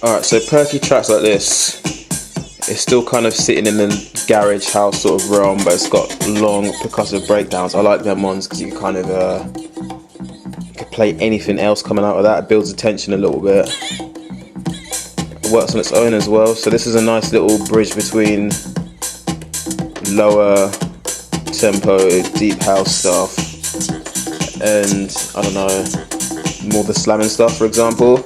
Alright, so perky tracks like this, it's still kind of sitting in the garage house sort of realm, but it's got long percussive breakdowns. I like them ones because you can kind of you can play anything else coming out of that. It builds the tension a little bit. It works on its own as well, so this is a nice little bridge between lower tempo, deep house stuff and, I don't know, more the slamming stuff, for example.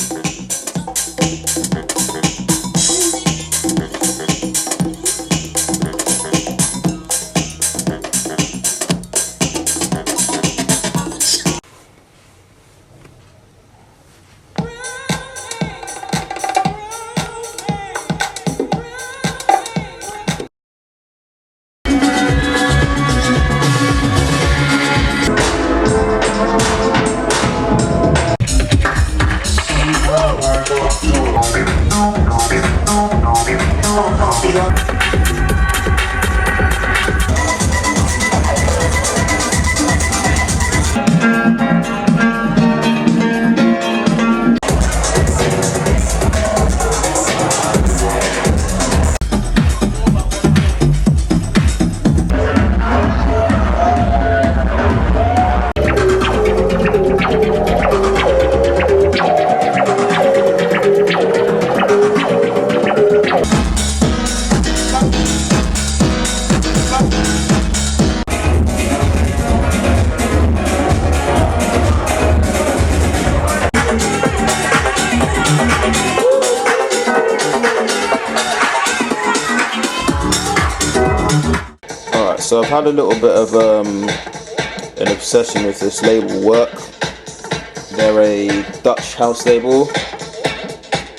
So I've had a little bit of an obsession with this label, Work. They're a Dutch house label.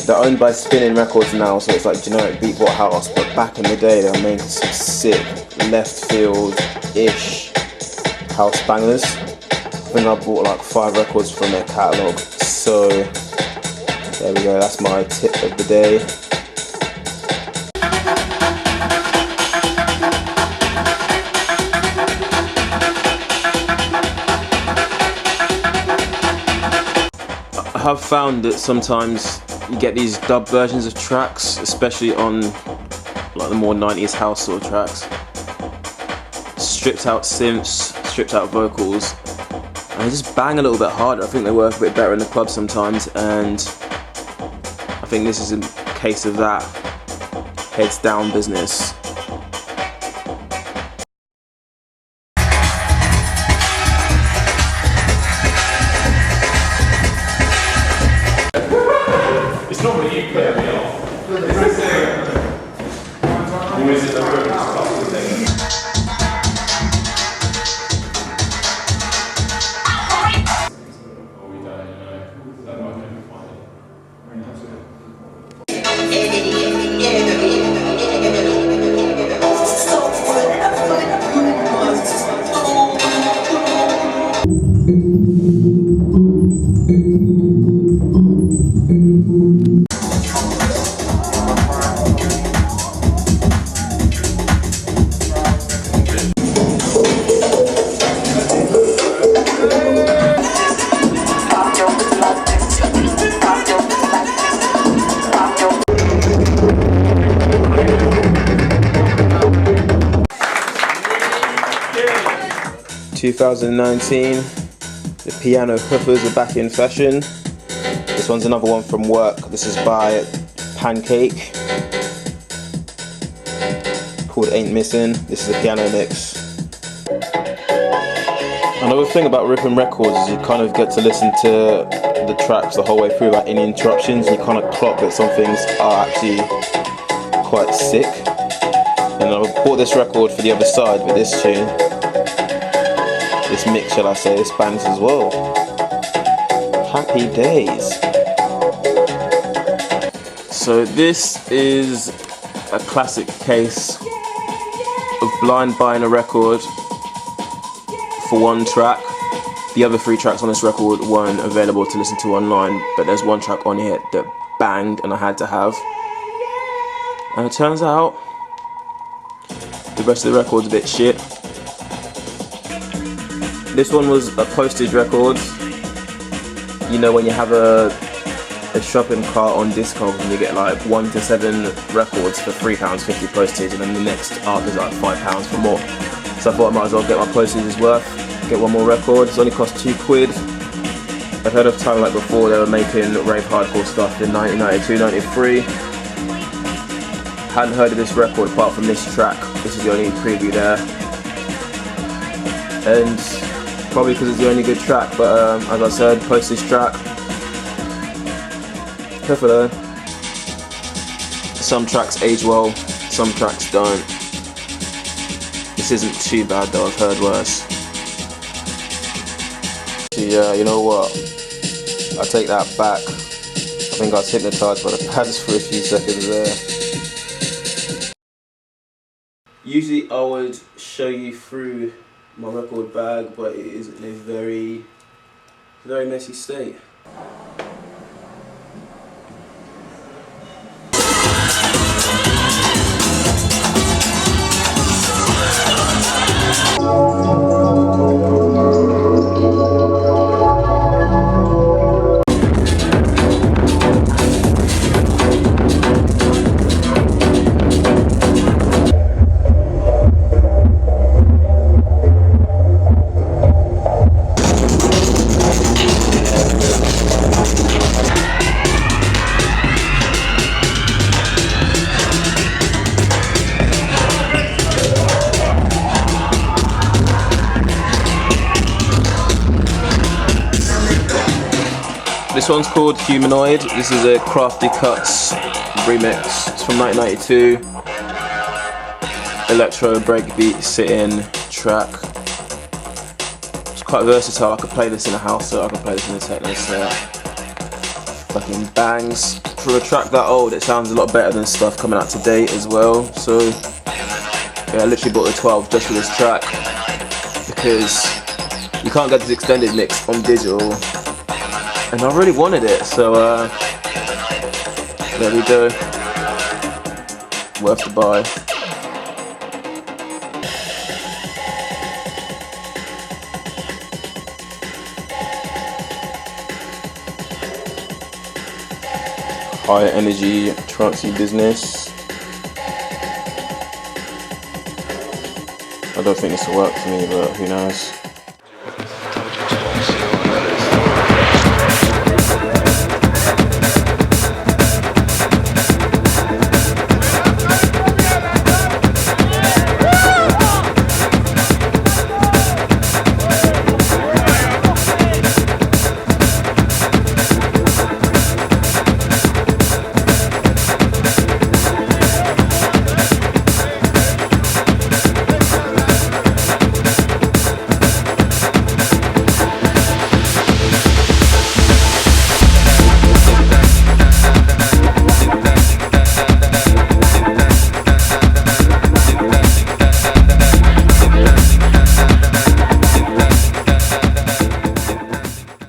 They're owned by Spinnin' Records now, so it's like generic beatport house, but back in the day they were making some sick left field-ish house bangers. I think I bought like 5 records from their catalogue. So there we go, that's my tip of the day. I have found that sometimes you get these dub versions of tracks, especially on like the more 90s house sort of tracks. Stripped out synths, stripped out vocals, and they just bang a little bit harder. I think they work a bit better in the club sometimes, and I think this is a case of that heads down business. It's not what you play me off. Or is it the room stuff thing? Oh, we don't know. That might be funny. In 2019, the piano hoofers are back in fashion. This one's another one from Work. This is by Pancake, called Ain't Missing. This is a piano mix. Another thing about ripping records is you kind of get to listen to the tracks the whole way through without any interruptions, and you kind of clock that some things are actually quite sick. And I bought this record for the other side, but this tune, this mix, shall I say, this bangs as well. Happy days. So this is a classic case of blind buying a record for one track. The other 3 tracks on this record weren't available to listen to online, but there's one track on here that banged and I had to have. And it turns out the rest of the record's a bit shit. This one was a postage record. You know, when you have a a shopping cart on Discogs and you get like 1 to 7 records for £3.50 postage, and then the next up is like £5 for more. So I thought I might as well get my postage's worth, get one more record. It's only cost £2. I've heard of Time Like before. They were making rave hardcore stuff in 1992, 93. Hadn't heard of this record apart from this track. This is the only preview there, and probably because it's the only good track, but as I said, postage track. Careful though. Some tracks age well, some tracks don't. This isn't too bad though, I've heard worse. Yeah, you know what? I take that back. I think I was hypnotised by the pads for a few seconds there. Usually I would show you through my record bag, but it is in a very messy state. This one's called Humanoid. This is a Crafty Cuts remix. It's from 1992. Electro breakbeat sit-in track. It's quite versatile. I could play this in a house set, I could play this in a techno set. Fucking bangs. For a track that old, it sounds a lot better than stuff coming out to date as well. So yeah, I literally bought the 12 just for this track because you can't get this extended mix on digital. And I really wanted it, so there we go. Worth the buy. High energy, trancey business. I don't think this will work for me, but who knows.